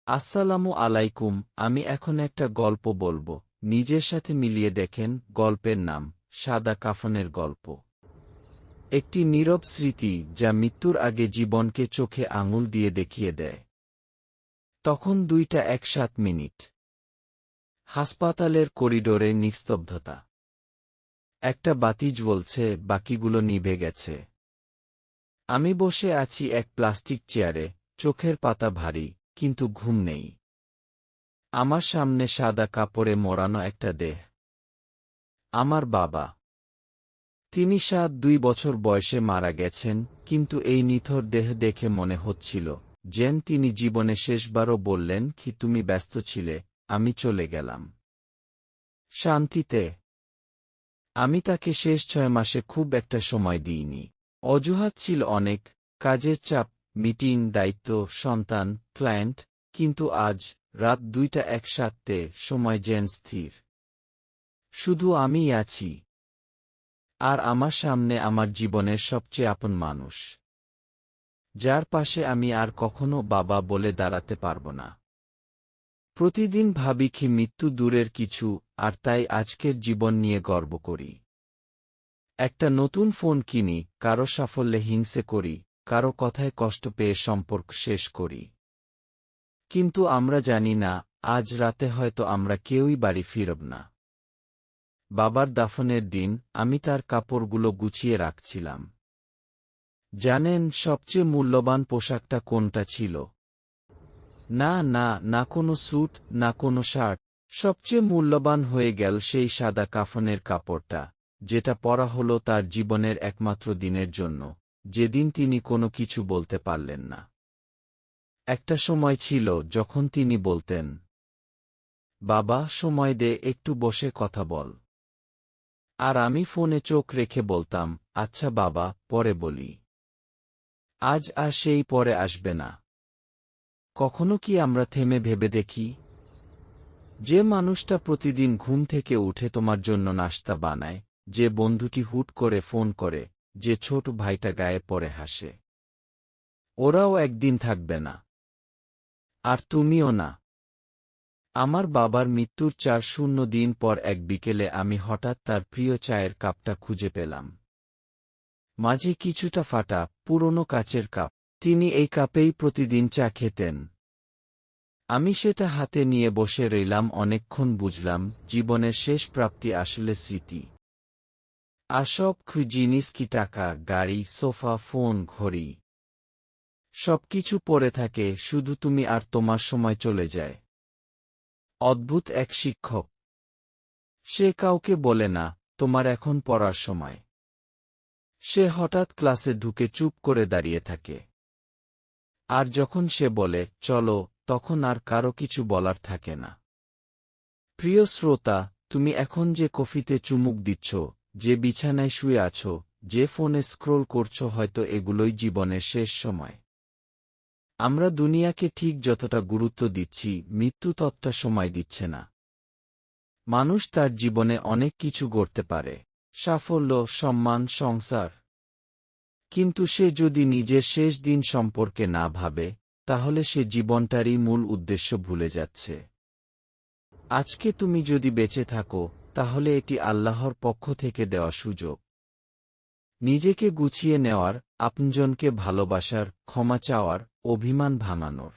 আসসালামু আলাইকুম। আমি এখন একটা গল্প বলবো, নিজের সাথে মিলিয়ে দেখেন। গল্পের নাম সাদা কাফনের গল্প। একটি নীরব স্মৃতি যা মৃত্যুর আগে জীবনকে চোখে আঙুল দিয়ে দেখিয়ে দেয়। তখন 2:01 হাসপাতালের করিডোরে নিস্তব্ধতা। একটা বাতি জ্বলছে, বাকিগুলো নিভে গেছে। আমি বসে আছি এক প্লাস্টিক চেয়ারে, চোখের পাতা ভারী, কিন্তু ঘুম নেই। আমার সামনে সাদা কাপড়ে মোড়ানো একটা দেহ। আমার বাবা। তিনি 2 বছর বয়সে মারা গেছেন, কিন্তু এই নিথর দেহ দেখে মনে হচ্ছিল যেন তিনি জীবনে শেষবারও বললেন কি তুমি ব্যস্ত ছিলে, আমি চলে গেলাম শান্তিতে। আমি তাকে শেষ 6 মাসে খুব একটা সময় দিইনি। অজুহাত ছিল অনেক, কাজের চাপ, মিটিং, দায়িত্ব, সন্তান, ক্লায়েন্ট। কিন্তু আজ রাত 2:01 সময় যেন স্থির। শুধু আমিই আছি, আর আমার সামনে আমার জীবনের সবচেয়ে আপন মানুষ, যার পাশে আমি আর কখনো বাবা বলে দাঁড়াতে পারব না। প্রতিদিন ভাবি কি মৃত্যু দূরের কিছু, আর তাই আজকের জীবন নিয়ে গর্ব করি। একটা নতুন ফোন কিনি, কারো সাফল্যে হিংসে করি, কারো কথায় কষ্ট পেয়ে সম্পর্ক শেষ করি। কিন্তু আমরা জানি না, আজ রাতে হয়তো আমরা কেউই বাড়ি ফিরব না। বাবার দাফনের দিন আমি তার কাপড়গুলো গুছিয়ে রাখছিলাম। জানেন সবচেয়ে মূল্যবান পোশাকটা কোনটা ছিল? না না, না কোনো স্যুট, না কোনো শার্ট। সবচেয়ে মূল্যবান হয়ে গেল সেই সাদা কাফনের কাপড়টা, যেটা পরা হলো তার জীবনের একমাত্র দিনের জন্য, যেদিন তিনি কোনো কিছু বলতে পারলেন না। একটা সময় ছিল যখন তিনি বলতেন, বাবা সময় দে, একটু বসে কথা বল। আর আমি ফোনে চোখ রেখে বলতাম, আচ্ছা বাবা, পরে বলি। আজ আর সেই পরে আসবে না। কখনো কি আমরা থেমে ভেবে দেখি, যে মানুষটা প্রতিদিন ঘুম থেকে উঠে তোমার জন্য নাস্তা বানায়, যে বন্ধুটি হুট করে ফোন করে, যে ছোট ভাইটা গায়ে পড়ে হাসে, ওরাও একদিন থাকবে না, আর তুমিও না। আমার বাবার মৃত্যুর 4 দিন পর এক বিকেলে আমি হঠাৎ তার প্রিয় চায়ের কাপটা খুঁজে পেলাম। মাঝে কিছুটা ফাটা, পুরনো কাচের কাপ। তিনি এই কাপেই প্রতিদিন চা খেতেন। আমি সেটা হাতে নিয়ে বসে রইলাম অনেকক্ষণ। বুঝলাম, জীবনের শেষ প্রাপ্তি আসলে স্মৃতি। আর সব জিনিস কি, টাকা, গাড়ি, সোফা, ফোন, ঘড়ি, সবকিছু পড়ে থাকে, শুধু তুমি আর তোমার সময় চলে যায়। অদ্ভুত এক শিক্ষক। সে কাউকে বলে না, তোমার এখন পড়ার সময়। সে হঠাৎ ক্লাসে ঢুকে চুপ করে দাঁড়িয়ে থাকে। আর যখন সে বলে, চলো, তখন আর কারো কিছু বলার থাকে না। প্রিয় শ্রোতা, তুমি এখন যে কফিতে চুমুক দিচ্ছ, যে বিছানায় শুয়ে আছো, যে ফোনে স্ক্রোল করছো, হয়তো এগুলোই জীবনের শেষ সময়। আমরা দুনিয়াকে ঠিক যতটা গুরুত্ব দিচ্ছি, মৃত্যু ততটা সময় দিচ্ছে না। মানুষ তার জীবনে অনেক কিছু গড়তে পারে, সাফল্য, সম্মান, সংসার। কিন্তু সে যদি নিজের শেষ দিন সম্পর্কে না ভাবে, তাহলে সে জীবনটারই মূল উদ্দেশ্য ভুলে যাচ্ছে। আজকে তুমি যদি বেঁচে থাকো, তাহলে এটি আল্লাহর পক্ষ থেকে দেওয়া সুযোগ। নিজেকে গুছিয়ে নেওয়ার, আপনজনকে ভালোবাসার, ক্ষমা চাওয়ার, অভিমান ভাঙানোর।